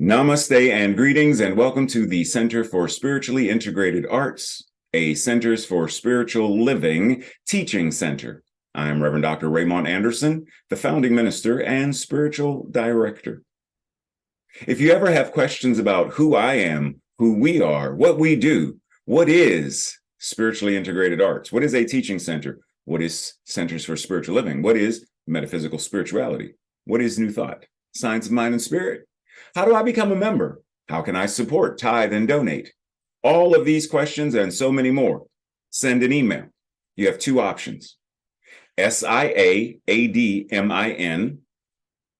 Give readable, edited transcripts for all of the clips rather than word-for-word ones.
Namaste and greetings, and welcome to the Center for Spiritually Integrated Arts, a Centers for Spiritual Living teaching center. I'm Reverend Dr. Raymond Anderson, the founding minister and spiritual director. If you ever have questions about who I am, who we are, what we do, what is Spiritually Integrated Arts? What is a teaching center? What is Centers for Spiritual Living? What is metaphysical spirituality? What is New Thought? Science of Mind and Spirit? How do I become a member? How can I support, tithe, and donate? All of these questions and so many more. Send an email. You have two options. SIAADMIN,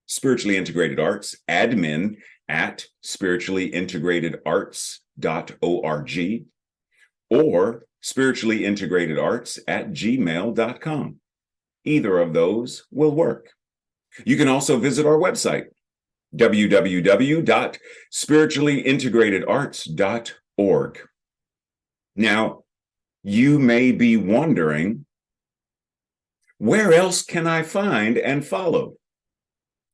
Spiritually Integrated Arts, admin at spirituallyintegratederarts.org, or spirituallyintegratederarts@gmail.com. Either of those will work. You can also visit our website, www.spirituallyintegratederarts.org. Now, you may be wondering, where else can I find and follow?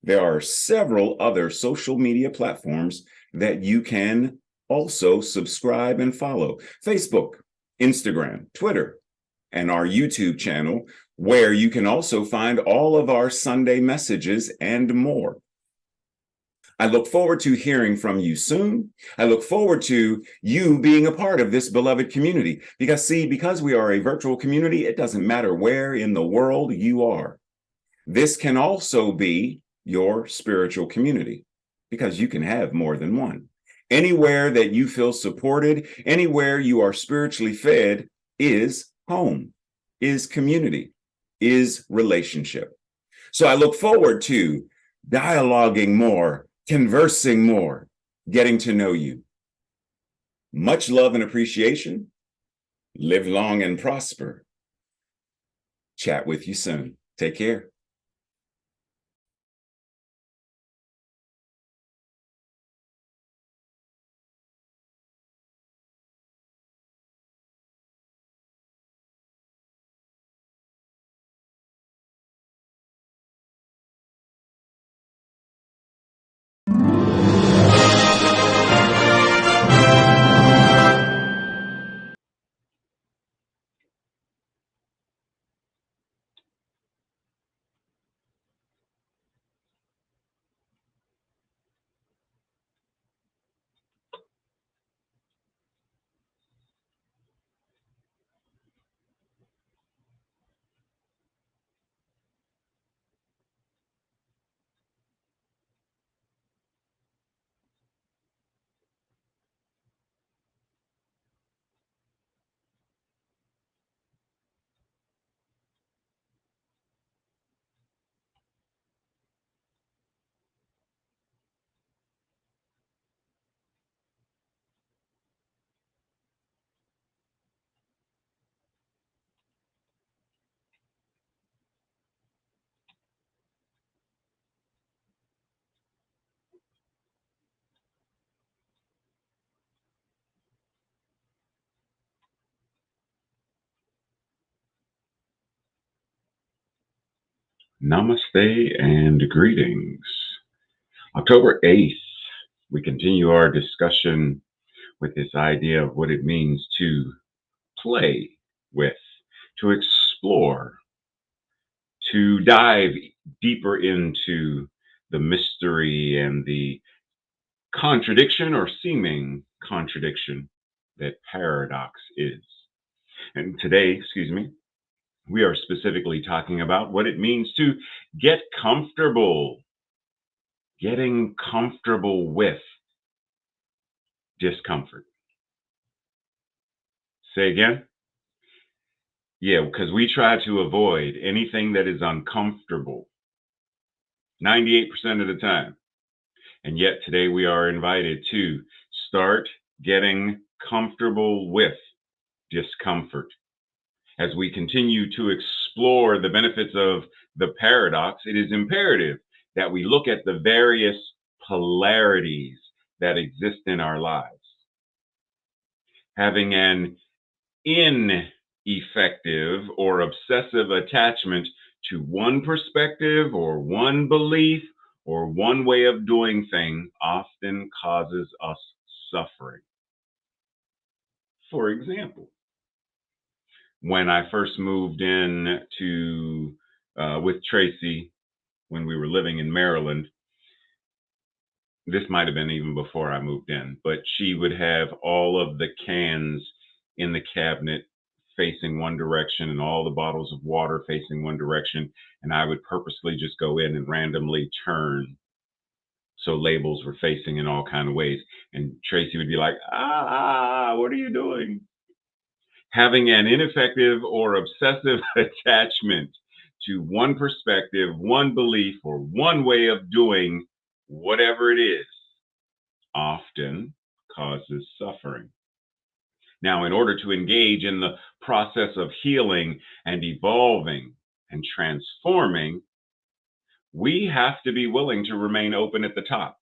There are several other social media platforms that you can also subscribe and follow. Facebook, Instagram, Twitter, and our YouTube channel, where you can also find all of our Sunday messages and more. I look forward to hearing from you soon. I look forward to you being a part of this beloved community. Because we are a virtual community, it doesn't matter where in the world you are. This can also be your spiritual community, because you can have more than one. Anywhere that you feel supported, anywhere you are spiritually fed is home, is community, is relationship. So I look forward to dialoguing more, conversing more, getting to know you. Much love and appreciation. Live long and prosper. Chat with you soon. Take care. Namaste and greetings. October 8th, we continue our discussion with this idea of what it means to play with, to explore, to dive deeper into the mystery and the contradiction or seeming contradiction that paradox is. And today, we are specifically talking about what it means to get comfortable, getting comfortable with discomfort. Say again? Yeah, because we try to avoid anything that is uncomfortable 98% of the time. And yet today we are invited to start getting comfortable with discomfort. As we continue to explore the benefits of the paradox, it is imperative that we look at the various polarities that exist in our lives. Having an ineffective or obsessive attachment to one perspective or one belief or one way of doing things often causes us suffering. For example, when I first moved in to with Tracy when we were living in Maryland, this might have been even before I moved in, but she would have all of the cans in the cabinet facing one direction and all the bottles of water facing one direction. And I would purposely just go in and randomly turn so labels were facing in all kind of ways. And Tracy would be like, what are you doing? Having an ineffective or obsessive attachment to one perspective, one belief, or one way of doing whatever it is often causes suffering. Now, in order to engage in the process of healing and evolving and transforming, we have to be willing to remain open at the top.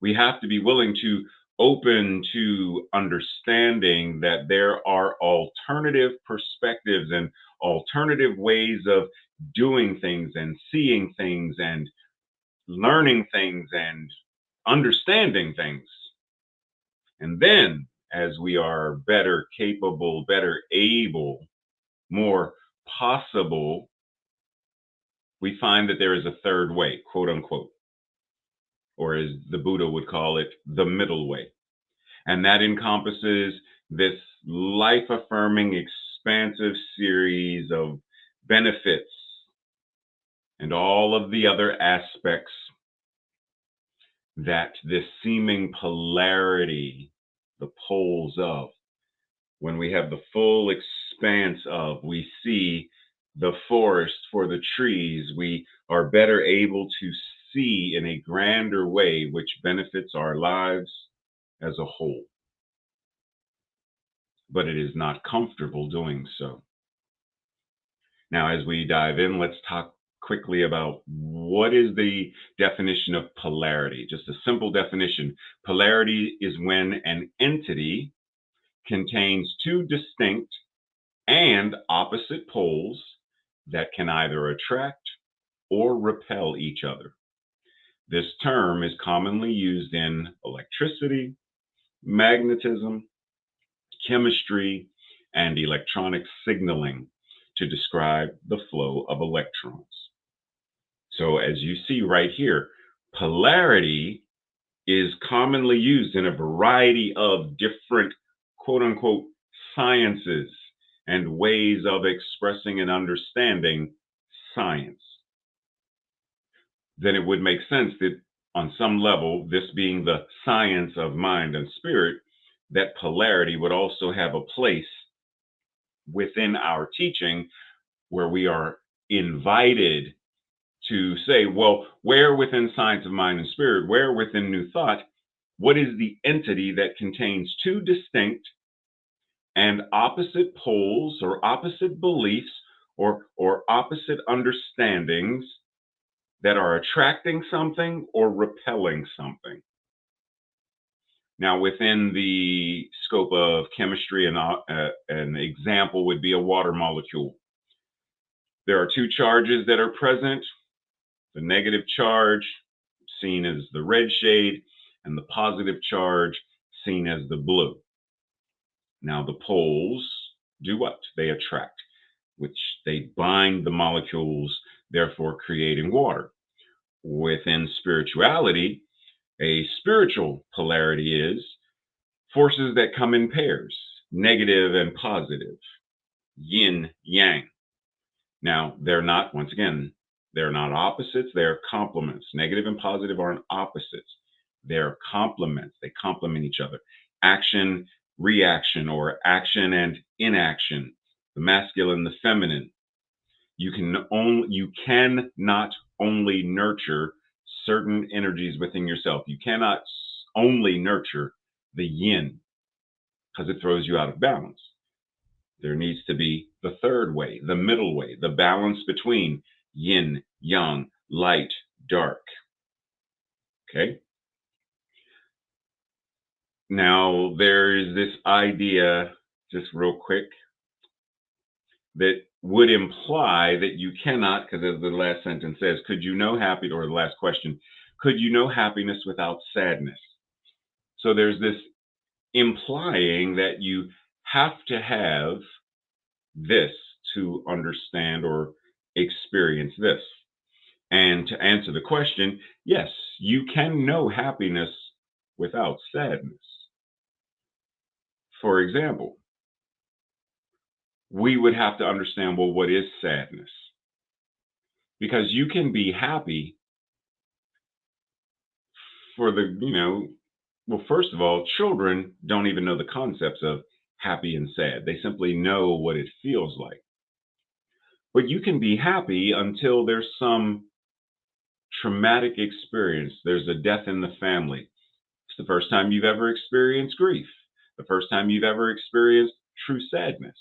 We have to be willing to open to understanding that there are alternative perspectives and alternative ways of doing things and seeing things and learning things and understanding things. And then, as we are better capable, better able, more possible, we find that there is a third way, quote unquote, or as the Buddha would call it, the middle way. And that encompasses this life affirming, expansive series of benefits and all of the other aspects that this seeming polarity, the poles of, when we have the full expanse of, we see the forest for the trees, we are better able to see in a grander way, which benefits our lives as a whole. But it is not comfortable doing so. Now, as we dive in, let's talk quickly about what is the definition of polarity. Just a simple definition. Polarity is when an entity contains two distinct and opposite poles that can either attract or repel each other. This term is commonly used in electricity, magnetism, chemistry, and electronic signaling to describe the flow of electrons. So, as you see right here, polarity is commonly used in a variety of different quote unquote sciences and ways of expressing and understanding science. Then it would make sense that on some level, this being the science of mind and spirit, that polarity would also have a place within our teaching where we are invited to say, well, where within science of mind and spirit, where within new thought, what is the entity that contains two distinct and opposite poles or opposite beliefs or opposite understandings that are attracting something or repelling something? Now, within the scope of chemistry, an example would be a water molecule. There are two charges that are present: the negative charge, seen as the red shade, and the positive charge, seen as the blue. Now, the poles do what? They attract, which they bind the molecules, therefore creating water. Within spirituality, a spiritual polarity is forces that come in pairs, negative and positive, yin, yang. Now, they're not, once again, they're not opposites, they're complements. Negative and positive aren't opposites, they're complements. They complement each other. Action, reaction, or action and inaction, the masculine, the feminine. You cannot only nurture certain energies within yourself. You cannot only nurture the yin because it throws you out of balance. There needs to be the third way, the middle way, the balance between yin, yang, light, dark. Okay? Now, there is this idea, just real quick, that would imply that you cannot, because as the last sentence says, could you know happy, or the last question, could you know happiness without sadness? So there's this implying that you have to have this to understand or experience this. And to answer the question, yes, you can know happiness without sadness. For example, we would have to understand, well, what is sadness? Because you can be happy for well, first of all, children don't even know the concepts of happy and sad. They simply know what it feels like. But you can be happy until there's some traumatic experience. There's a death in the family. It's the first time you've ever experienced grief, the first time you've ever experienced true sadness.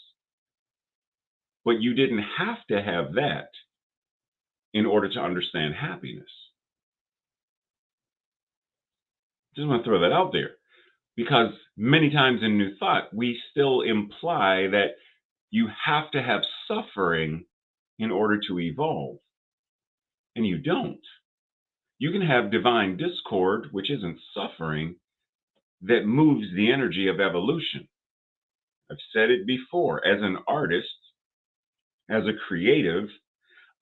But you didn't have to have that in order to understand happiness. Just want to throw that out there because many times in New Thought, we still imply that you have to have suffering in order to evolve. And you don't. You can have divine discord, which isn't suffering, that moves the energy of evolution. I've said it before, as an artist, as a creative,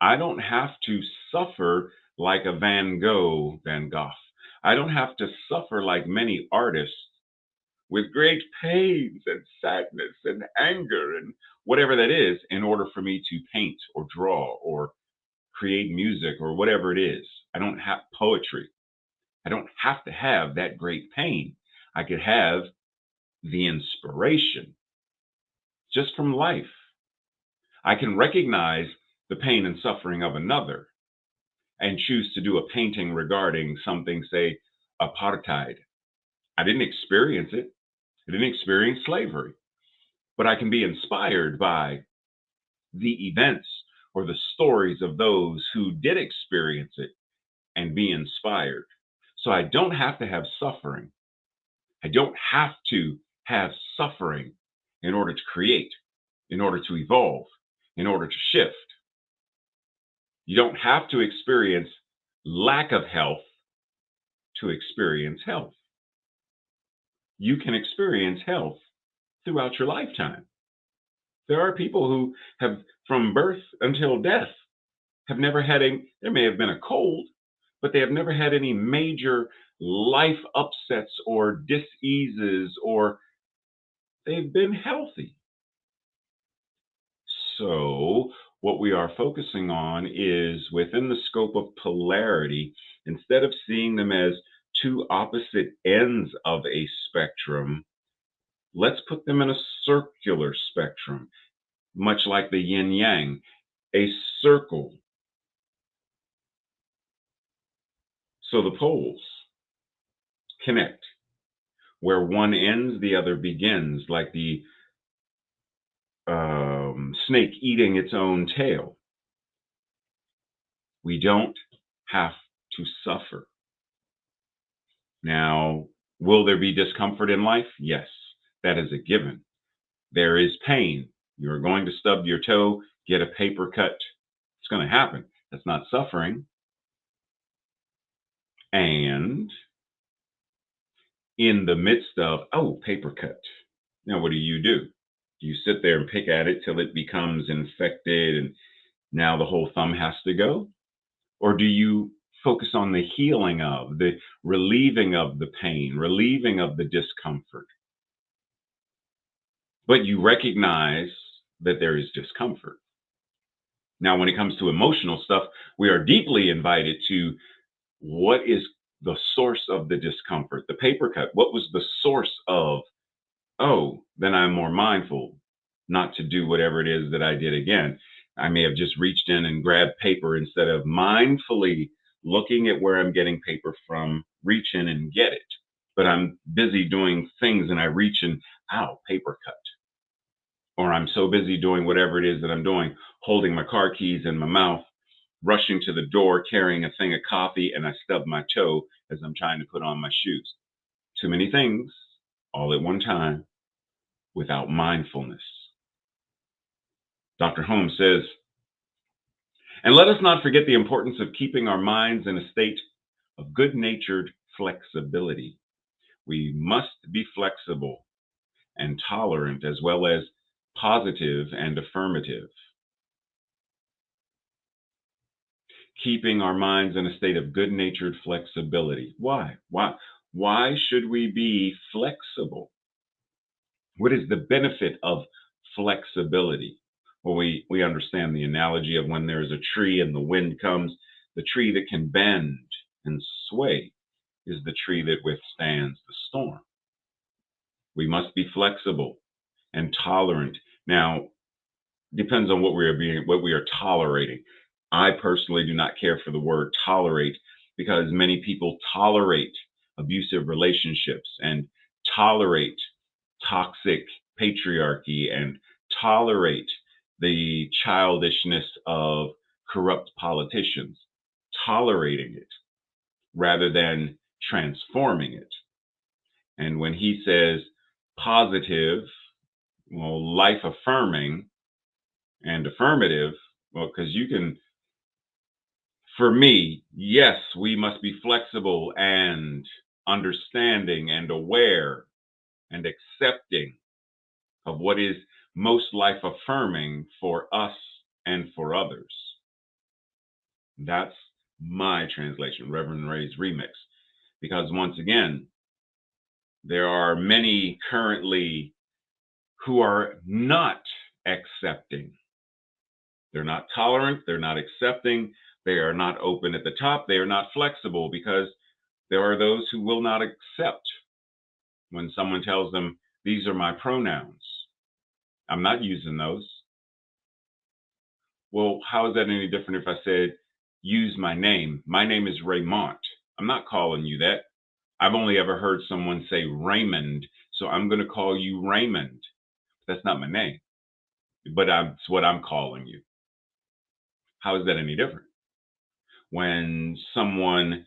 I don't have to suffer like a Van Gogh. I don't have to suffer like many artists with great pains and sadness and anger and whatever that is in order for me to paint or draw or create music or whatever it is. I don't have poetry. I don't have to have that great pain. I could have the inspiration just from life. I can recognize the pain and suffering of another and choose to do a painting regarding something, say, apartheid. I didn't experience it. I didn't experience slavery, but I can be inspired by the events or the stories of those who did experience it and be inspired. So I don't have to have suffering. I don't have to have suffering in order to create, in order to evolve, in order to shift. You don't have to experience lack of health to experience health. You can experience health throughout your lifetime. There are people who have, from birth until death, have never had there may have been a cold, but they have never had any major life upsets or diseases, or they've been healthy. So, what we are focusing on is within the scope of polarity, instead of seeing them as two opposite ends of a spectrum, let's put them in a circular spectrum, much like the yin yang, a circle. So the poles connect. Where one ends, the other begins, like the snake eating its own tail. We don't have to suffer. Now, will there be discomfort in life? Yes, that is a given. There is pain. You're going to stub your toe, get a paper cut. It's going to happen. That's not suffering. And in the midst of, oh, paper cut. Now, what do? Do you sit there and pick at it till it becomes infected and now the whole thumb has to go? Or do you focus on the healing of, the relieving of the pain, relieving of the discomfort? But you recognize that there is discomfort. Now, when it comes to emotional stuff, we are deeply invited to what is the source of the discomfort? The paper cut, what was the source of, oh, then I'm more mindful not to do whatever it is that I did again. I may have just reached in and grabbed paper instead of mindfully looking at where I'm getting paper from, reach in and get it. But I'm busy doing things and I reach and, ow, paper cut. Or I'm so busy doing whatever it is that I'm doing, holding my car keys in my mouth, rushing to the door, carrying a thing of coffee, and I stub my toe as I'm trying to put on my shoes. Too many things all at one time without mindfulness. Dr. Holmes says, and let us not forget the importance of keeping our minds in a state of good natured flexibility. We must be flexible and tolerant as well as positive and affirmative. Keeping our minds in a state of good natured flexibility. Why? Why should we be flexible? What is the benefit of flexibility? Well, we understand the analogy of when there is a tree and the wind comes, the tree that can bend and sway is the tree that withstands the storm. We must be flexible and tolerant. Now, depends on what we are tolerating. I personally do not care for the word tolerate because many people tolerate abusive relationships and tolerate toxic patriarchy and tolerate the childishness of corrupt politicians, tolerating it rather than transforming it. And when he says positive, well, life affirming and affirmative, well, because you can, for me, yes, we must be flexible and understanding and aware and accepting of what is most life affirming for us and for others. That's my translation, Reverend Ray's remix. Because once again, there are many currently who are not accepting. They're not tolerant, they're not accepting, they are not open at the top, they are not flexible because there are those who will not accept when someone tells them, these are my pronouns. I'm not using those. Well, how is that any different if I said, use my name? My name is Raymond. I'm not calling you that. I've only ever heard someone say Raymond, so I'm going to call you Raymond. That's not my name, but it's what I'm calling you. How is that any different? When someone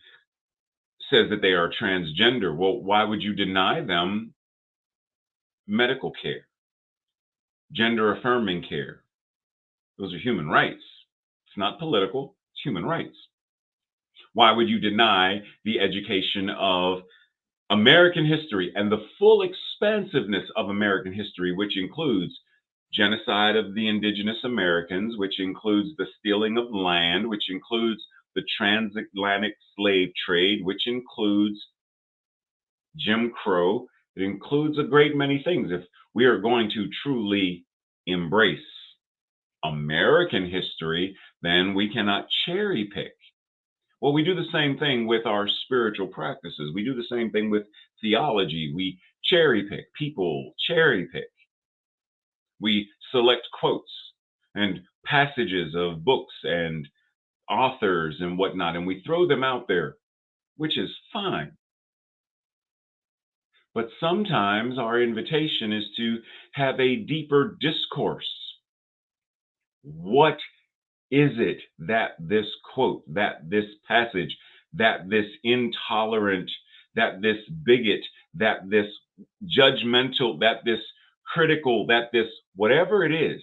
says that they are transgender, well, why would you deny them medical care, gender affirming care? Those are human rights. It's not political, it's human rights. Why would you deny the education of American history and the full expansiveness of American history, which includes genocide of the indigenous Americans, which includes the stealing of land, which includes the transatlantic slave trade, which includes Jim Crow. It includes a great many things. If we are going to truly embrace American history, then we cannot cherry pick. Well, we do the same thing with our spiritual practices. We do the same thing with theology. We cherry pick. People cherry pick. We select quotes and passages of books and authors and whatnot, and we throw them out there, which is fine. But sometimes our invitation is to have a deeper discourse. What is it that this quote, that this passage, that this intolerant, that this bigot, that this judgmental, that this critical, that this whatever it is,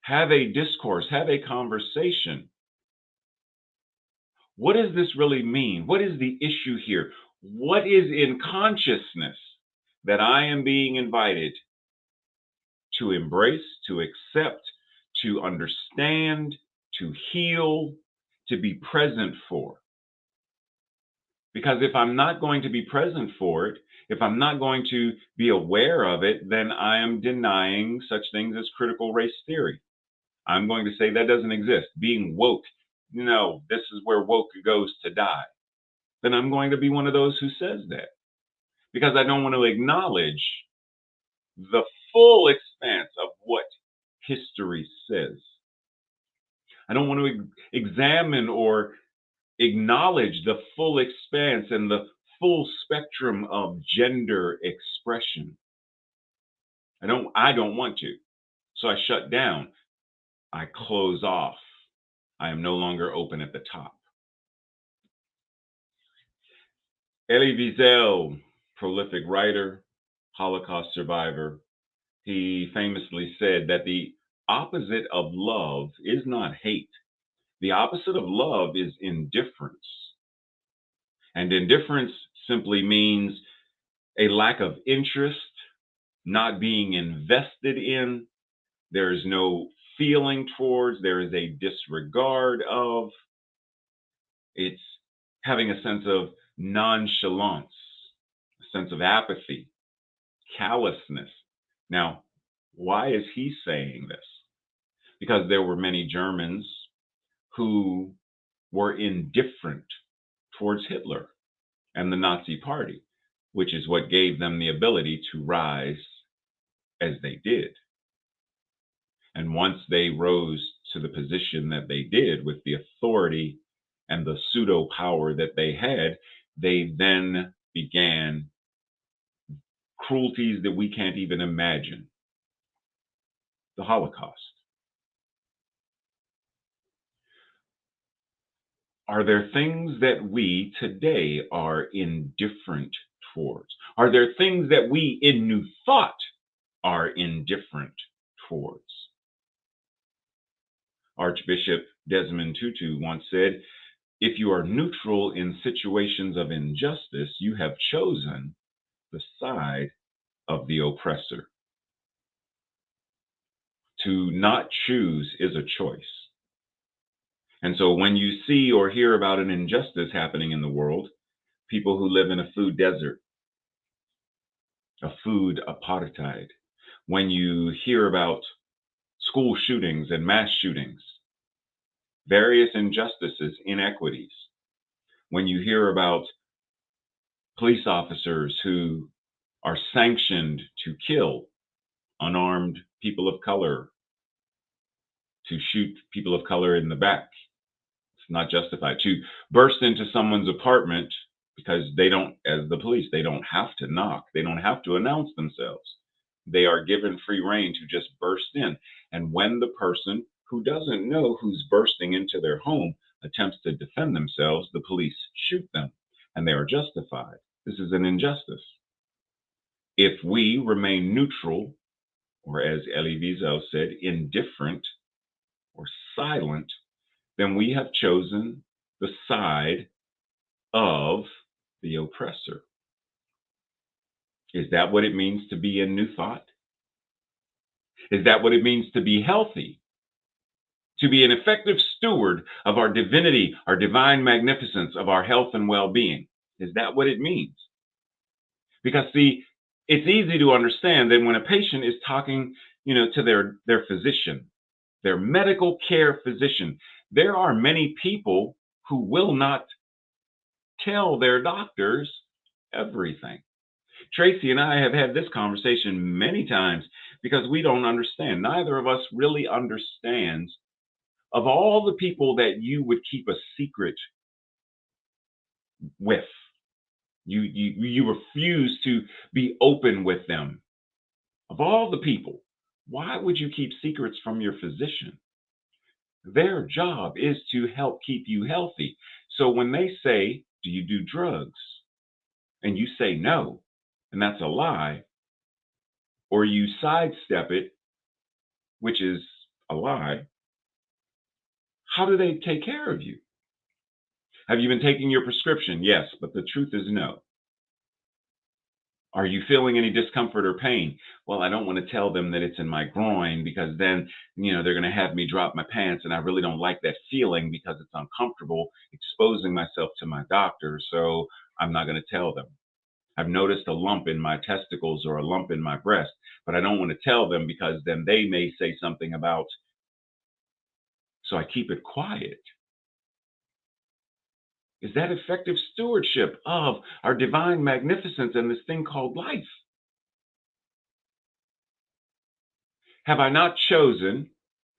have a discourse, have a conversation. What does this really mean? What is the issue here? What is in consciousness that I am being invited to embrace, to accept, to understand, to heal, to be present for? Because if I'm not going to be present for it, if I'm not going to be aware of it, then I am denying such things as critical race theory. I'm going to say that doesn't exist. Being woke, no, this is where woke goes to die. Then I'm going to be one of those who says that because I don't want to acknowledge the full expanse of what history says. I don't want to examine or acknowledge the full expanse and the full spectrum of gender expression. I don't want to. So I shut down. I close off. I am no longer open at the top. Elie Wiesel, prolific writer, Holocaust survivor. He famously said that the opposite of love is not hate. The opposite of love is indifference. And indifference simply means a lack of interest, not being invested in. There is no feeling towards, there is a disregard of. It's having a sense of nonchalance, a sense of apathy, callousness. Now, why is he saying this? Because there were many Germans who were indifferent towards Hitler and the Nazi Party, which is what gave them the ability to rise as they did. And once they rose to the position that they did with the authority and the pseudo power that they had, they then began cruelties that we can't even imagine. The Holocaust. Are there things that we today are indifferent towards? Are there things that we in New Thought are indifferent towards? Archbishop Desmond Tutu once said, if you are neutral in situations of injustice, you have chosen the side of the oppressor. To not choose is a choice. And so when you see or hear about an injustice happening in the world, people who live in a food desert, a food apartheid, when you hear about school shootings and mass shootings, various injustices, inequities, when you hear about police officers who are sanctioned to kill unarmed people of color, to shoot people of color in the back, it's not justified, to burst into someone's apartment because they don't, as the police, they don't have to knock, they don't have to announce themselves. They are given free rein to just burst in. And when the person who doesn't know who's bursting into their home attempts to defend themselves, the police shoot them and they are justified. This is an injustice. If we remain neutral, or as Elie Wiesel said, indifferent or silent, then we have chosen the side of the oppressor. Is that what it means to be in New Thought? Is that what it means to be healthy? To be an effective steward of our divinity, our divine magnificence, of our health and well-being? Is that what it means? Because see, it's easy to understand that when a patient is talking, to their physician, their medical care physician, there are many people who will not tell their doctors everything. Tracy and I have had this conversation many times because we don't understand. Neither of us really understands, of all the people that you would keep a secret with, you refuse to be open with them. Of all the people, why would you keep secrets from your physician? Their job is to help keep you healthy. So when they say, do you do drugs? And you say no, and that's a lie, or you sidestep it, which is a lie, how do they take care of you? Have you been taking your prescription? Yes, but the truth is no. Are you feeling any discomfort or pain? Well, I don't want to tell them that it's in my groin because then, they're going to have me drop my pants, and I really don't like that feeling because it's uncomfortable exposing myself to my doctor, so I'm not going to tell them. I've noticed a lump in my testicles or a lump in my breast, but I don't want to tell them because then they may say something about, so I keep it quiet. Is that effective stewardship of our divine magnificence and this thing called life? Have I not chosen,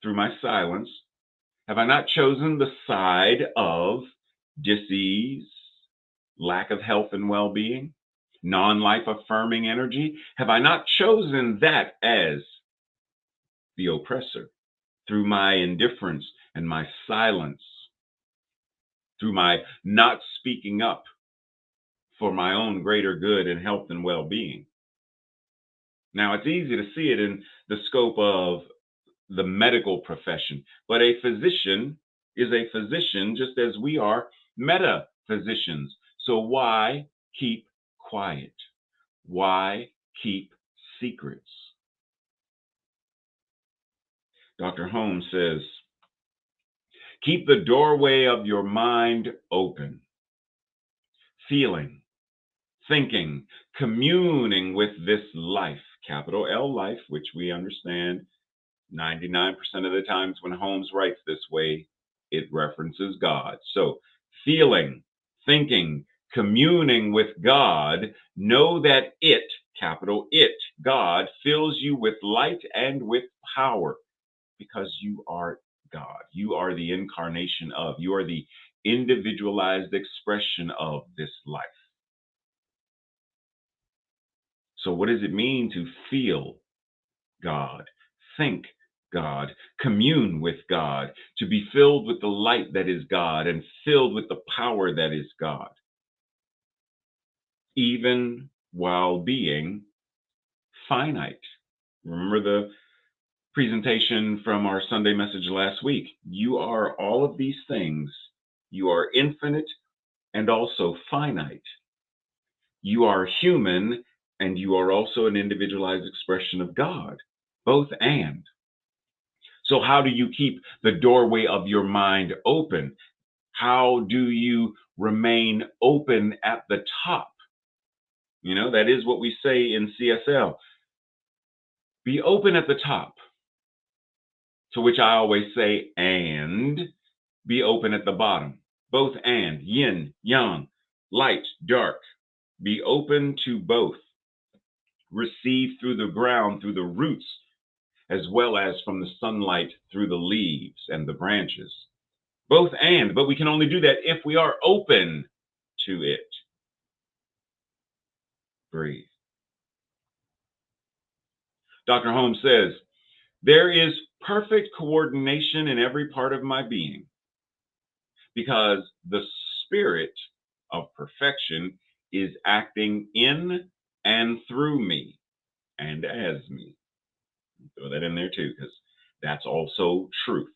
through my silence, have I not chosen the side of disease, lack of health and well-being, non-life affirming energy? Have I not chosen that as the oppressor through my indifference and my silence, through my not speaking up for my own greater good and health and well-being? Now, it's easy to see it in the scope of the medical profession, but a physician is a physician just as we are metaphysicians. So, why keep quiet? Why keep secrets? Dr. Holmes says, keep the doorway of your mind open, feeling, thinking, communing with this life, capital L life, which we understand 99% of the times when Holmes writes this way, it references God. So, feeling, thinking, communing with God, know that it, capital it, God, fills you with light and with power because you are God. You are the incarnation of, you are the individualized expression of this life. So, what does it mean to feel God, think God, commune with God, to be filled with the light that is God and filled with the power that is God, even while being finite? Remember the presentation from our Sunday message last week? You are all of these things. You are infinite and also finite. You are human and you are also an individualized expression of God, both and. So, how do you keep the doorway of your mind open? How do you remain open at the top? That is what we say in CSL. Be open at the top, to which I always say, and be open at the bottom. Both and, yin, yang, light, dark. Be open to both. Receive through the ground, through the roots, as well as from the sunlight through the leaves and the branches. Both and, but we can only do that if we are open to it. Breathe. Dr. Holmes says, there is perfect coordination in every part of my being because the spirit of perfection is acting in and through me and as me. Throw that in there too, because that's also truth.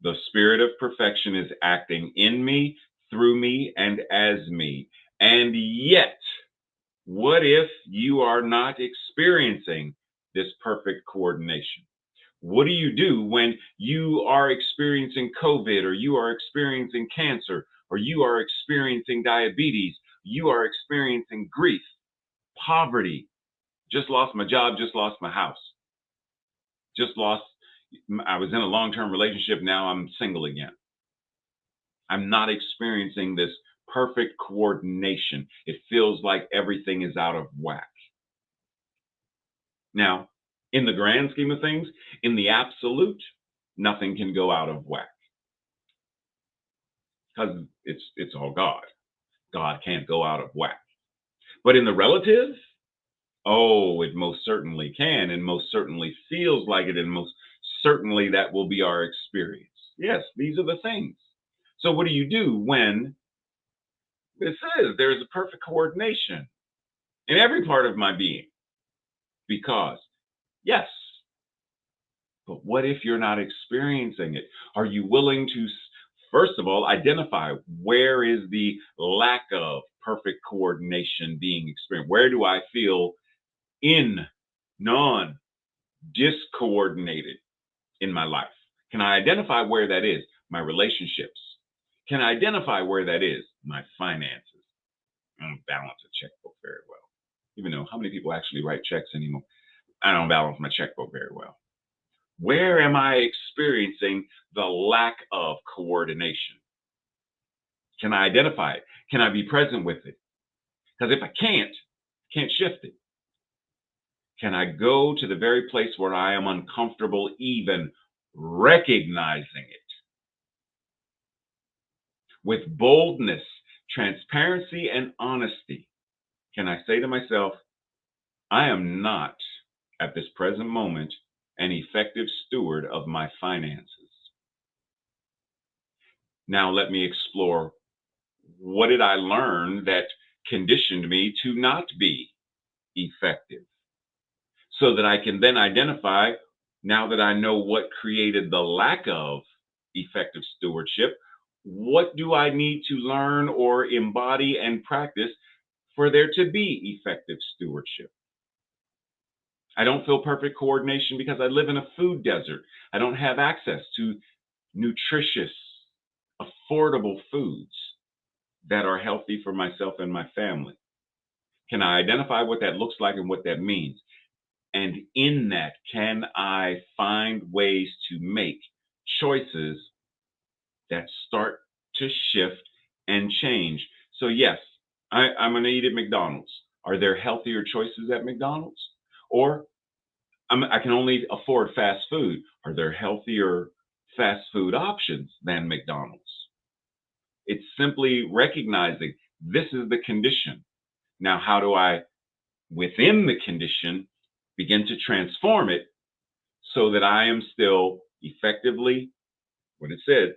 The spirit of perfection is acting in me, through me, and as me. And yet, what if you are not experiencing this perfect coordination? What do you do when you are experiencing COVID, or you are experiencing cancer, or you are experiencing diabetes, you are experiencing grief, poverty, just lost my job, just lost my house, just lost, I was in a long-term relationship, now I'm single again. I'm not experiencing this perfect coordination. It feels like everything is out of whack. Now, in the grand scheme of things, in the absolute, nothing can go out of whack because it's all God. God can't go out of whack. But in the relative, oh, it most certainly can, and most certainly feels like it, and most certainly that will be our experience. Yes, these are the things. So, what do you do when it says there's a perfect coordination in every part of my being? Because, yes, but what if you're not experiencing it? Are you willing to, first of all, identify where is the lack of perfect coordination being experienced? Where do I feel non discoordinated in my life? Can I identify where that is? My relationships. Can I identify where that is? My finances. I don't balance a checkbook very well. Even though how many people actually write checks anymore? I don't balance my checkbook very well. Where am I experiencing the lack of coordination? Can I identify it? Can I be present with it? Because if I can't shift it. Can I go to the very place where I am uncomfortable even recognizing it? With boldness, transparency, and honesty, can I say to myself, I am not, at this present moment, an effective steward of my finances. Now let me explore, what did I learn that conditioned me to not be effective? so that I can then identify, now that I know what created the lack of effective stewardship, what do I need to learn or embody and practice for there to be effective stewardship? I don't feel perfect coordination because I live in a food desert. I don't have access to nutritious, affordable foods that are healthy for myself and my family. Can I identify what that looks like and what that means? And in that, can I find ways to make choices that start to shift and change? So, yes, I'm going to eat at McDonald's. Are there healthier choices at McDonald's? Or I can only afford fast food. Are there healthier fast food options than McDonald's? It's simply recognizing this is the condition. Now, how do I, within the condition, begin to transform it so that I am still effectively, what it said,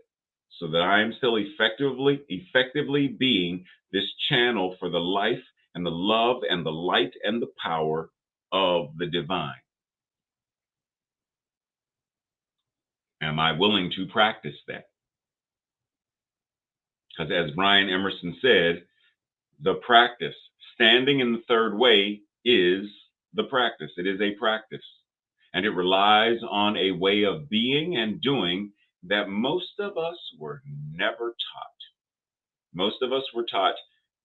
so that I am still effectively being this channel for the life and the love and the light and the power of the divine? Am I willing to practice that? Because as Brian Emerson said, the practice, standing in the third way, is the practice. It is a practice. And it relies on a way of being and doing that most of us were never taught. Most of us were taught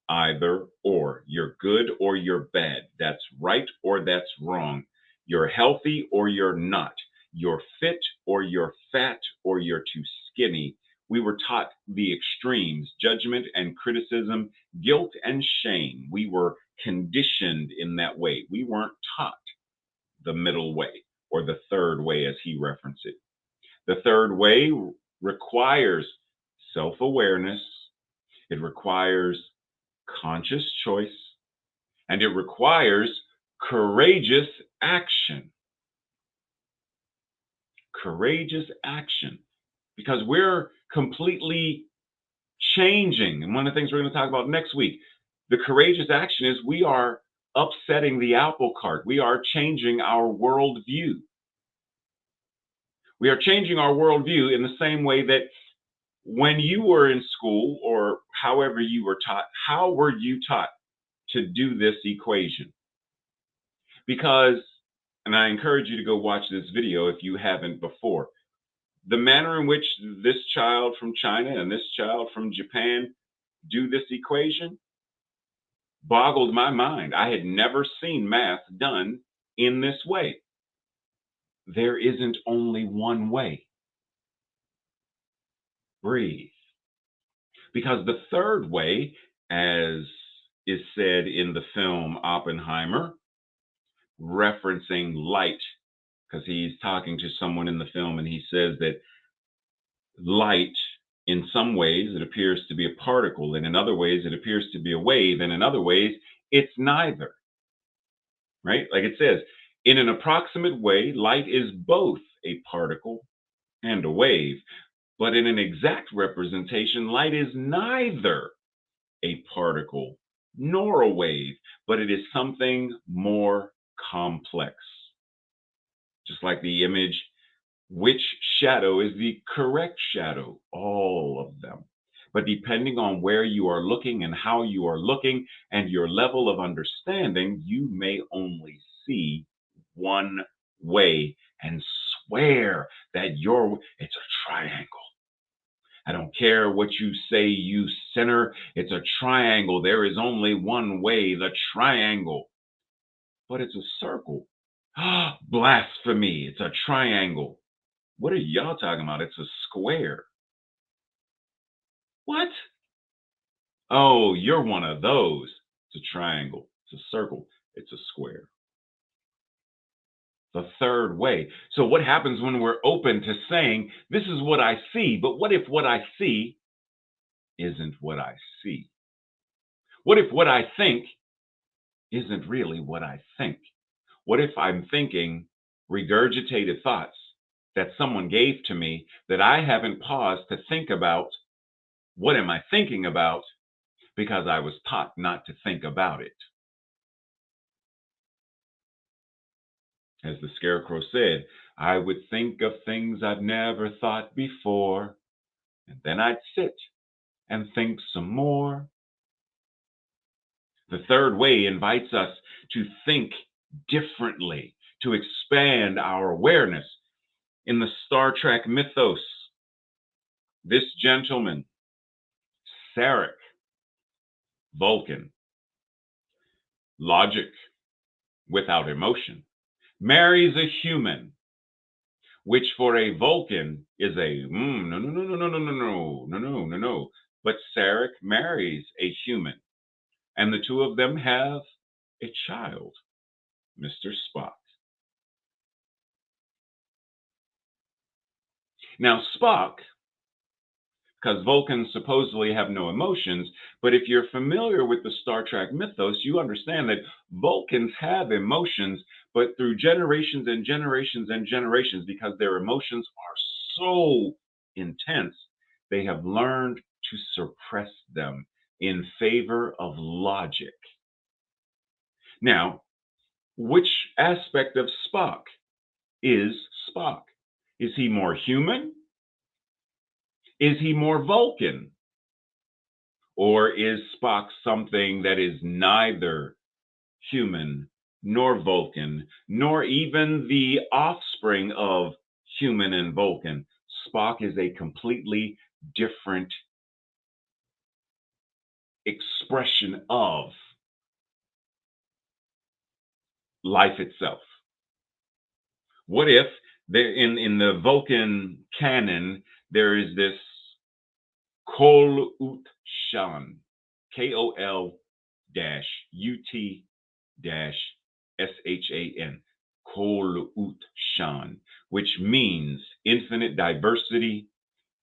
either or. You're good or you're bad. That's right or that's wrong. You're healthy or you're not. You're fit or you're fat or you're too skinny. We were taught the extremes, judgment and criticism, guilt and shame. We were conditioned in that way. We weren't taught the middle way or the third way, as he referenced it. The third way requires self awareness, it requires conscious choice, and it requires courageous action. Courageous action. Because we're completely changing. And one of the things we're going to talk about next week, the courageous action is we are upsetting the apple cart. We are changing our worldview. We are changing our worldview in the same way that when you were in school or however you were taught, how were you taught to do this equation? Because, and I encourage you to go watch this video if you haven't before, the manner in which this child from China and this child from Japan do this equation boggled my mind. I had never seen math done in this way. There isn't only one way. Breathe. Because the third way, as is said in the film Oppenheimer, referencing light, because he's talking to someone in the film and he says that light, in some ways, it appears to be a particle, and in other ways, it appears to be a wave, and in other ways, it's neither. Right? Like it says, in an approximate way, light is both a particle and a wave. But in an exact representation, light is neither a particle nor a wave, but it is something more complex. Just like the image, which shadow is the correct shadow? All of them. But depending on where you are looking and how you are looking and your level of understanding, you may only see one way and swear that it's a triangle. I don't care what you say, you sinner. It's a triangle. There is only one way, the triangle. But it's a circle. Blasphemy. It's a triangle. What are y'all talking about? It's a square. What? Oh, you're one of those. It's a triangle. It's a circle. It's a square. The third way. So what happens when we're open to saying, this is what I see, but what if what I see isn't what I see? What if what I think isn't really what I think? What if I'm thinking regurgitated thoughts that someone gave to me that I haven't paused to think about what am I thinking about because I was taught not to think about it? As the scarecrow said, I would think of things I've never thought before, and then I'd sit and think some more. The third way invites us to think differently, to expand our awareness. In the Star Trek mythos, this gentleman, Sarek, Vulcan, logic without emotion, marries a human, which for a Vulcan is a no, no, no, no, no, no, no, no, no, no, no, no. But Sarek marries a human, and the two of them have a child, Mr. Spock. Now, Spock, because Vulcans supposedly have no emotions, but if you're familiar with the Star Trek mythos, you understand that Vulcans have emotions, but through generations and generations and generations, because their emotions are so intense, they have learned to suppress them in favor of logic. Now, which aspect of Spock is Spock? Is he more human? Is he more Vulcan? Or is Spock something that is neither human nor Vulcan, nor even the offspring of human and Vulcan? Spock is a completely different expression of life itself. What if there in the Vulcan canon there is this Kol Ut Shan, KOL dash UT dash SHAN, Kol Ut Shan, which means infinite diversity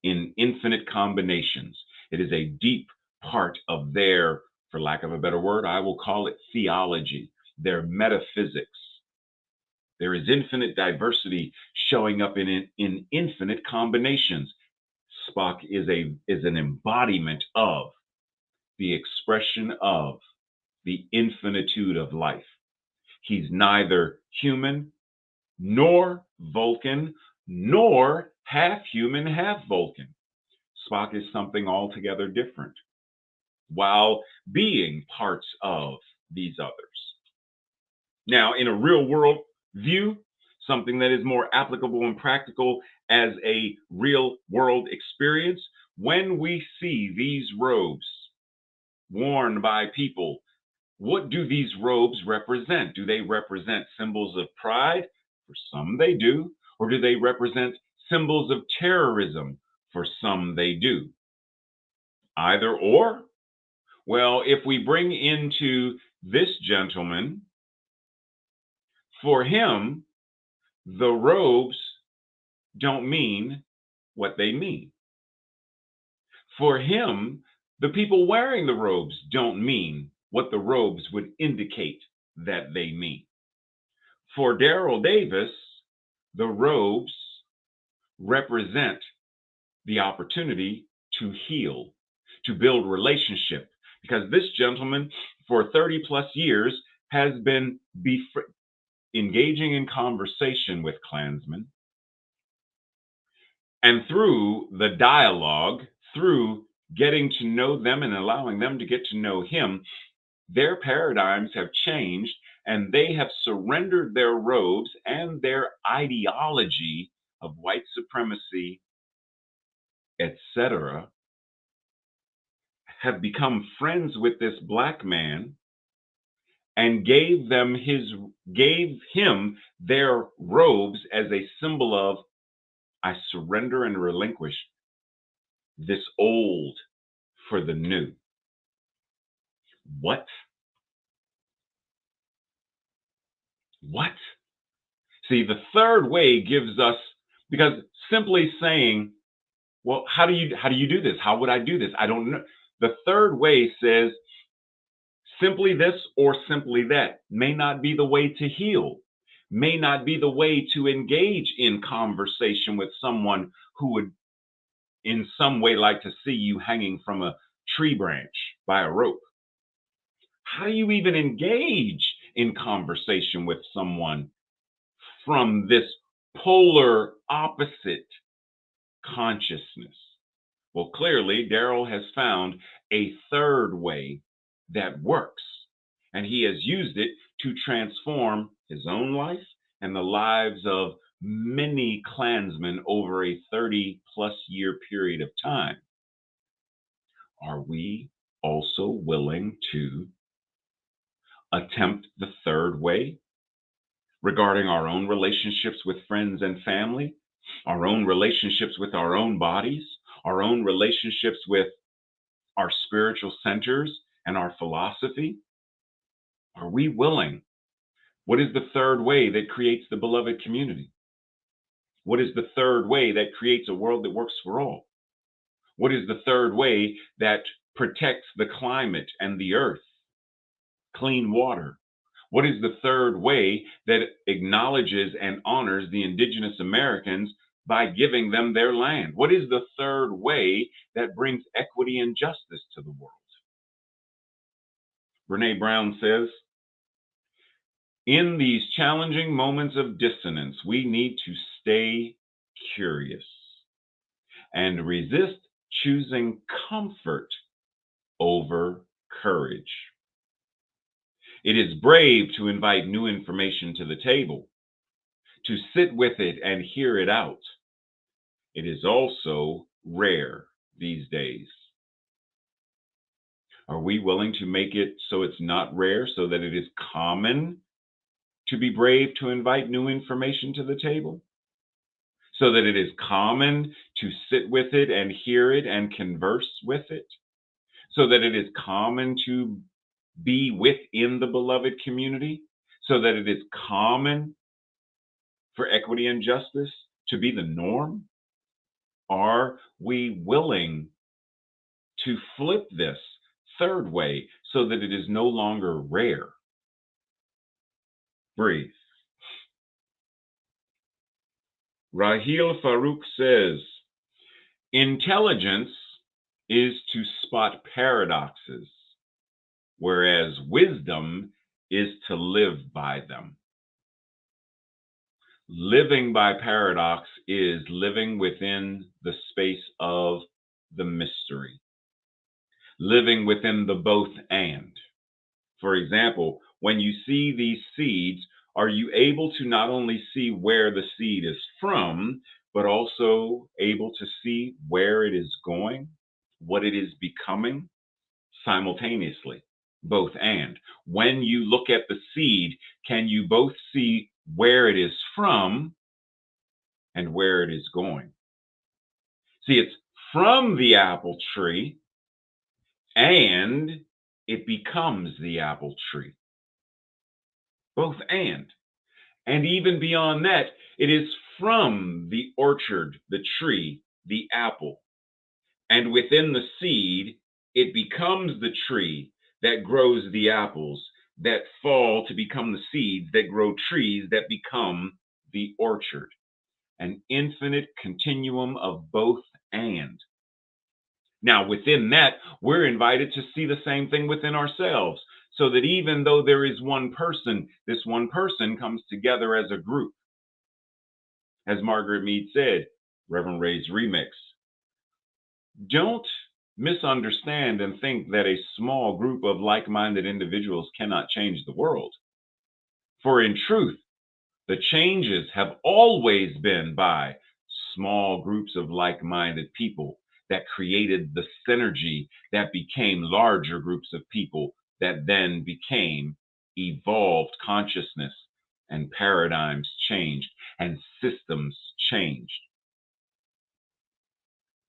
in infinite combinations. It is a deep part of their, for lack of a better word, I will call it theology, their metaphysics. There is infinite diversity showing up in infinite combinations. Spock is an embodiment of the expression of the infinitude of life. He's neither human nor Vulcan, nor half human, half Vulcan. Spock is something altogether different, while being parts of these others. Now, in a real world view, something that is more applicable and practical as a real world experience, when we see these robes worn by people, what do these robes represent? Do they represent symbols of pride? For some, they do. Or do they represent symbols of terrorism? For some, they do. Either or. Well, if we bring into this gentleman, for him, the robes don't mean what they mean. For him, the people wearing the robes don't mean what the robes would indicate that they mean. For Daryl Davis, the robes represent the opportunity to heal, to build relationship, because this gentleman, for 30 plus years, has been engaging in conversation with Klansmen. And through the dialogue, through getting to know them and allowing them to get to know him, their paradigms have changed and they have surrendered their robes and their ideology of white supremacy, etc., have become friends with this black man and gave him their robes as a symbol of I surrender and relinquish this old for the new. What? What? See, the third way gives us, because simply saying, well, how do you do this? How would I do this? I don't know. The third way says simply this or simply that may not be the way to heal, may not be the way to engage in conversation with someone who would in some way like to see you hanging from a tree branch by a rope. How do you even engage in conversation with someone from this polar opposite consciousness? Well, clearly, Daryl has found a third way that works, and he has used it to transform his own life and the lives of many clansmen over a 30 plus year period of time. Are we also willing to attempt the third way regarding our own relationships with friends and family, our own relationships with our own bodies, our own relationships with our spiritual centers and our philosophy? Are we willing? What is the third way that creates the beloved community? What is the third way that creates a world that works for all? What is the third way that protects the climate and the earth, clean water? What is the third way that acknowledges and honors the indigenous Americans by giving them their land? What is the third way that brings equity and justice to the world? Brene Brown says, in these challenging moments of dissonance, we need to stay curious and resist choosing comfort over courage. It is brave to invite new information to the table, to sit with it and hear it out. It is also rare these days. Are we willing to make it so it's not rare, so that it is common to be brave to invite new information to the table? So that it is common to sit with it and hear it and converse with it? So that it is common to be within the beloved community? So that it is common for equity and justice to be the norm? Are we willing to flip this third way so that it is no longer rare? Breathe. Rahil Farouk says, intelligence is to spot paradoxes, whereas wisdom is to live by them. Living by paradox is living within the space of the mystery, living within the both and. For example, when you see these seeds, are you able to not only see where the seed is from, but also able to see where it is going, what it is becoming simultaneously? Both and. When you look at the seed, can you both see where it is from and where it is going? See, it's from the apple tree and it becomes the apple tree. Both and. And even beyond that, it is from the orchard, the tree, the apple. And within the seed, it becomes the tree that grows the apples that fall to become the seeds that grow trees that become the orchard. An infinite continuum of both and. Now, within that, we're invited to see the same thing within ourselves, so that even though there is one person, this one person comes together as a group. As Margaret Mead said, Reverend Ray's remix, don't misunderstand and think that a small group of like-minded individuals cannot change the world. For in truth, the changes have always been by small groups of like-minded people that created the synergy that became larger groups of people that then became evolved consciousness, and paradigms changed and systems changed.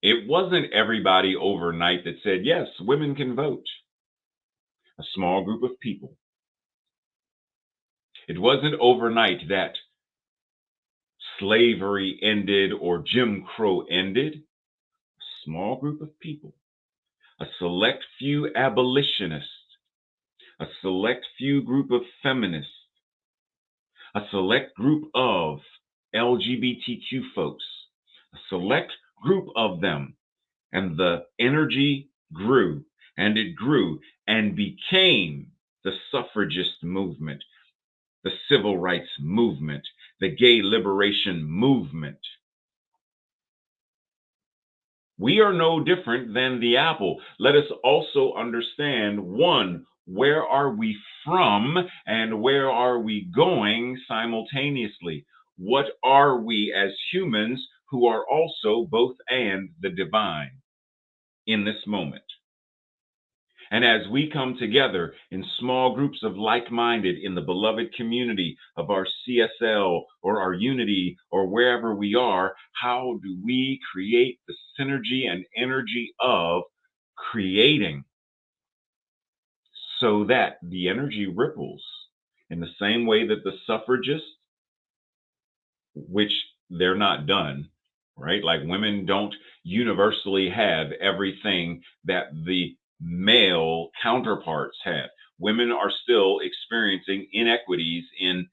It wasn't everybody overnight that said, yes, women can vote. A small group of people. It wasn't overnight that slavery ended or Jim Crow ended. A small group of people. A select few abolitionists. A select few group of feminists. A select group of LGBTQ folks. A select group of them. And the energy grew and it grew and became the suffragist movement, the civil rights movement, the gay liberation movement. We are no different than the apple. Let us also understand one, where are we from and where are we going simultaneously? What are we as humans who are also both and the divine in this moment? And as we come together in small groups of like minded in the beloved community of our CSL or our unity or wherever we are, how do we create the synergy and energy of creating so that the energy ripples in the same way that the suffragists, which they're not done, right? Like women don't universally have everything that the male counterparts have. Women are still experiencing inequities in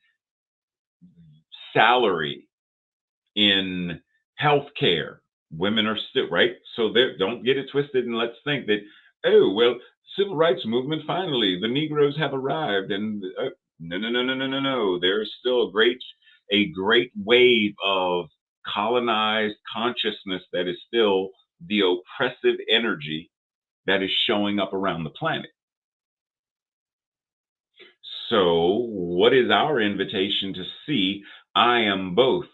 salary, in healthcare. Women are still, right? So don't get it twisted and let's think that, oh, well, civil rights movement, finally, the Negroes have arrived. And no, no, no, no, no, no, no. There's still a great wave of colonized consciousness that is still the oppressive energy that is showing up around the planet. So, what is our invitation to see? I am both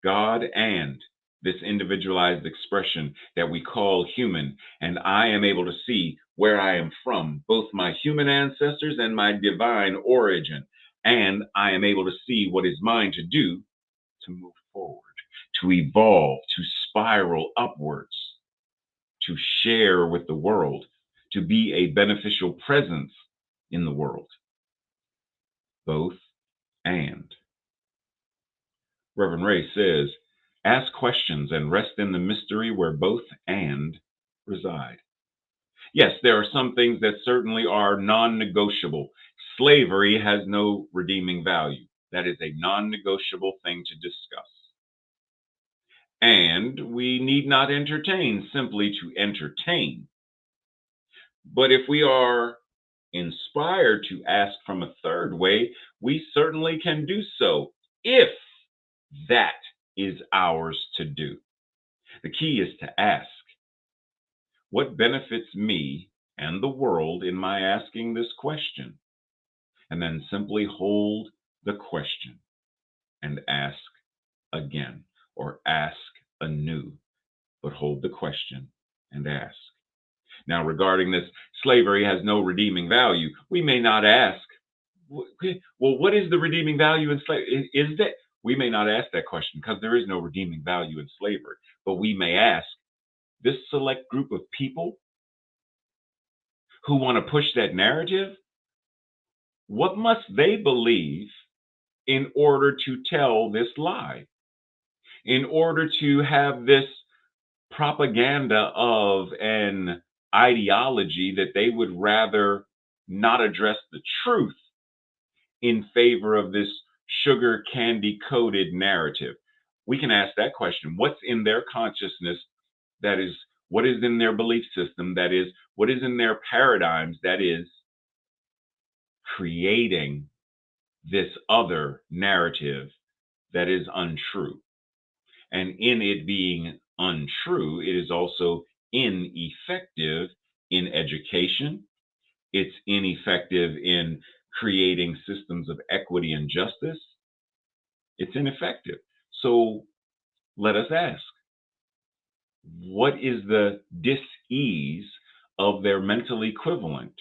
God and this individualized expression that we call human. And I am able to see where I am from, both my human ancestors and my divine origin. And I am able to see what is mine to do to move forward, to evolve, to spiral upwards, to share with the world, to be a beneficial presence in the world. Both and. Reverend Ray says, ask questions and rest in the mystery where both and reside. Yes, there are some things that certainly are non negotiable. Slavery has no redeeming value. That is a non negotiable thing to discuss. And we need not entertain simply to entertain. But if we are inspired to ask from a third way, we certainly can do so if that is ours to do. The key is to ask, what benefits me and the world in my asking this question? And then simply hold the question and ask again or ask anew, but hold the question and ask. Now, regarding this, slavery has no redeeming value. We may not ask, well, what is the redeeming value in slavery? Is that we may not ask that question because there is no redeeming value in slavery, but we may ask this select group of people who want to push that narrative, what must they believe in order to tell this lie? In order to have this propaganda of an ideology that they would rather not address the truth in favor of this sugar candy coated narrative? We can ask that question. What's in their consciousness? That is, what is in their belief system? That is, what is in their paradigms? That is, creating this other narrative that is untrue. And in it being untrue, it is also ineffective in education. It's ineffective in creating systems of equity and justice. It's ineffective. So let us ask, what is the dis-ease of their mental equivalent?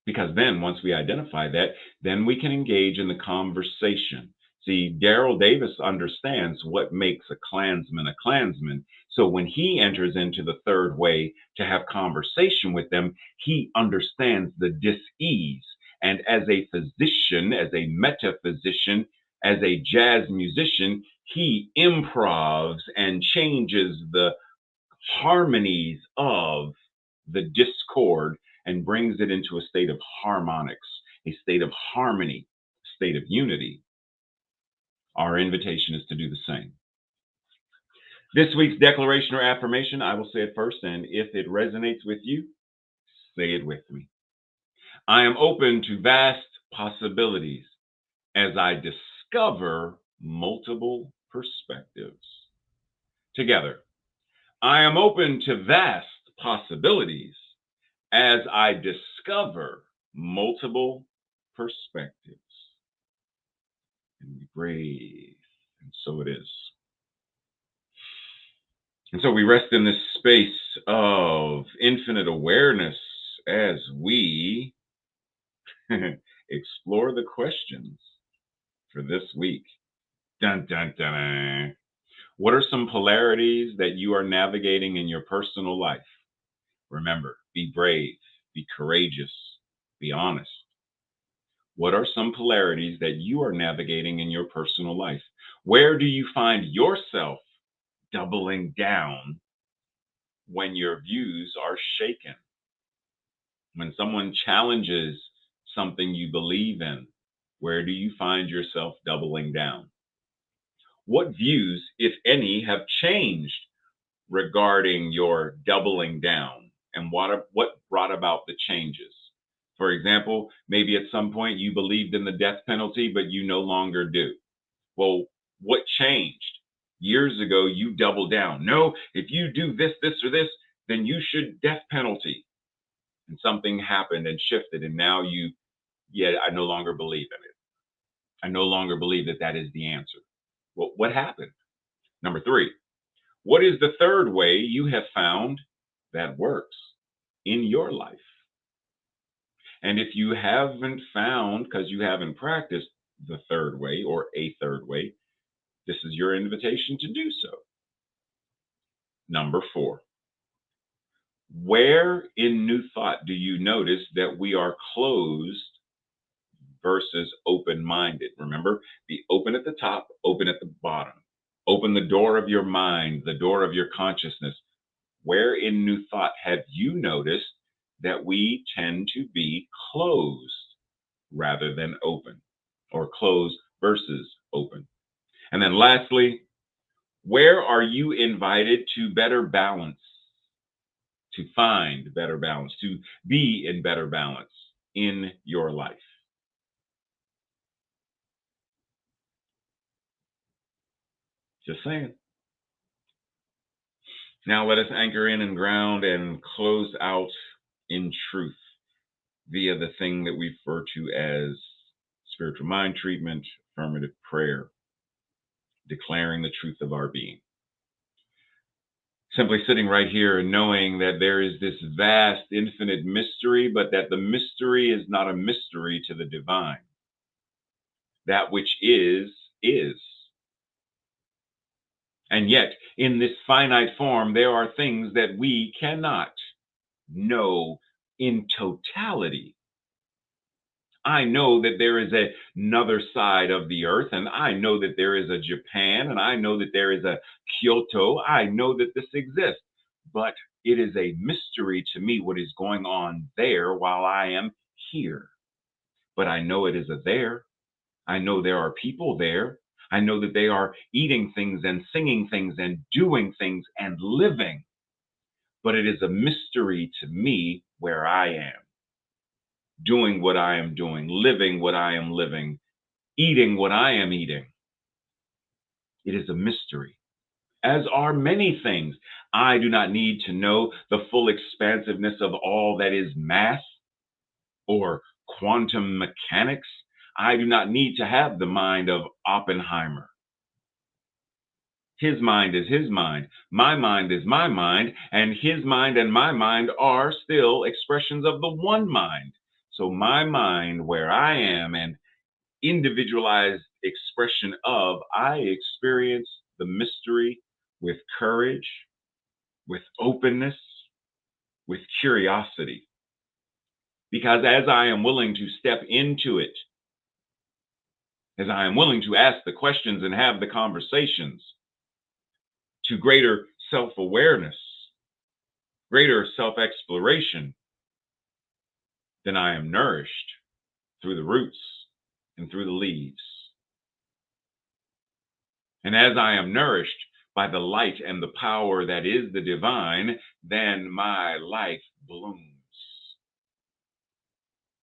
Because then once we identify that, then we can engage in the conversation. See, Daryl Davis understands what makes a Klansman a Klansman. So when he enters into the third way to have conversation with them, he understands the dis-ease. And as a physician, as a metaphysician, as a jazz musician, he improvs and changes the harmonies of the discord and brings it into a state of harmonics, a state of harmony, a state of unity. Our invitation is to do the same. This week's declaration or affirmation, I will say it first, and if it resonates with you, say it with me. I am open to vast possibilities as I discover multiple perspectives. Together, I am open to vast possibilities as I discover multiple perspectives. And we breathe, and so it is. And so we rest in this space of infinite awareness as we explore the questions for this week. Dun, dun, dun. What are some polarities that you are navigating in your personal life? Remember, be brave, be courageous, be honest. What are some polarities that you are navigating in your personal life? Where do you find yourself doubling down when your views are shaken? When someone challenges something you believe in, where do you find yourself doubling down? What views, if any, have changed regarding your doubling down, and what brought about the changes? For example, maybe at some point you believed in the death penalty, but you no longer do. Well, what changed? Years ago, you doubled down. No, if you do this, this, or this, then you should death penalty. And something happened and shifted, and now I no longer believe in it. I no longer believe that that is the answer. Well, what happened? Number three, what is the third way you have found that works in your life? And if you haven't found, because you haven't practiced the third way or a third way, this is your invitation to do so. Number four, where in new thought do you notice that we are closed versus open minded? Remember, be open at the top, open at the bottom. Open the door of your mind, the door of your consciousness. Where in new thought have you noticed that we tend to be closed rather than open, or closed versus open? And then lastly, where are you invited to better balance, to find better balance, to be in better balance in your life? Just saying. Now let us anchor in and ground and close out in truth via the thing that we refer to as spiritual mind treatment, affirmative prayer, declaring the truth of our being. Simply sitting right here and knowing that there is this vast, infinite mystery, but that the mystery is not a mystery to the divine. That which is, is. And yet, in this finite form, there are things that we cannot know in totality. I know that there is another side of the earth, and I know that there is a Japan, and I know that there is a Kyoto. I know that this exists, but it is a mystery to me what is going on there while I am here. But I know it is a there. I know there are people there. I know that they are eating things and singing things and doing things and living. But it is a mystery to me where I am, doing what I am doing, living what I am living, eating what I am eating. It is a mystery, as are many things. I do not need to know the full expansiveness of all that is math or quantum mechanics. I do not need to have the mind of Oppenheimer. His mind is his mind. My mind is my mind. And his mind and my mind are still expressions of the one mind. So my mind, where I am, and individualized expression of, I experience the mystery with courage, with openness, with curiosity. Because as I am willing to step into it, as I am willing to ask the questions and have the conversations, to greater self awareness, greater self exploration, then I am nourished through the roots and through the leaves. And as I am nourished by the light and the power that is the divine, then my life blooms.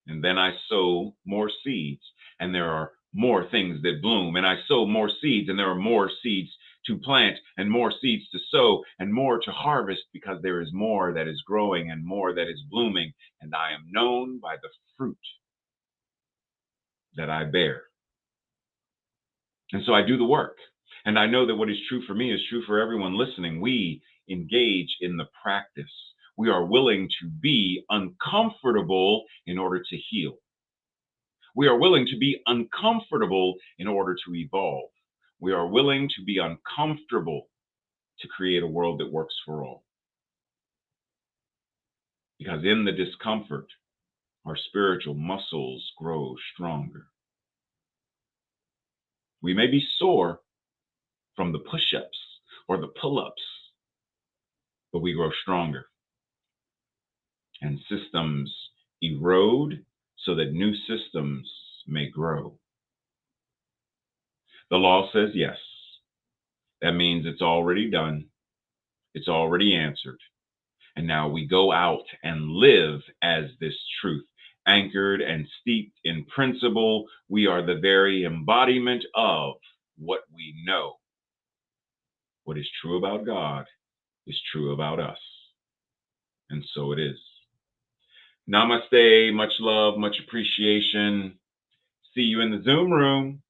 And then I sow more seeds, and there are more things that bloom. And I sow more seeds, and there are more seeds to plant, and more seeds to sow, and more to harvest, because there is more that is growing and more that is blooming. And I am known by the fruit that I bear. And so I do the work. And I know that what is true for me is true for everyone listening. We engage in the practice. We are willing to be uncomfortable in order to heal. We are willing to be uncomfortable in order to evolve. We are willing to be uncomfortable to create a world that works for all. Because in the discomfort, our spiritual muscles grow stronger. We may be sore from the push ups or the pull ups, but we grow stronger. And systems erode so that new systems may grow. The law says yes. That means it's already done, it's already answered. And now we go out and live as this truth, anchored and steeped in principle. We are the very embodiment of what we know. What is true about God is true about us. And so it is. Namaste, much love, much appreciation. See you in the Zoom room.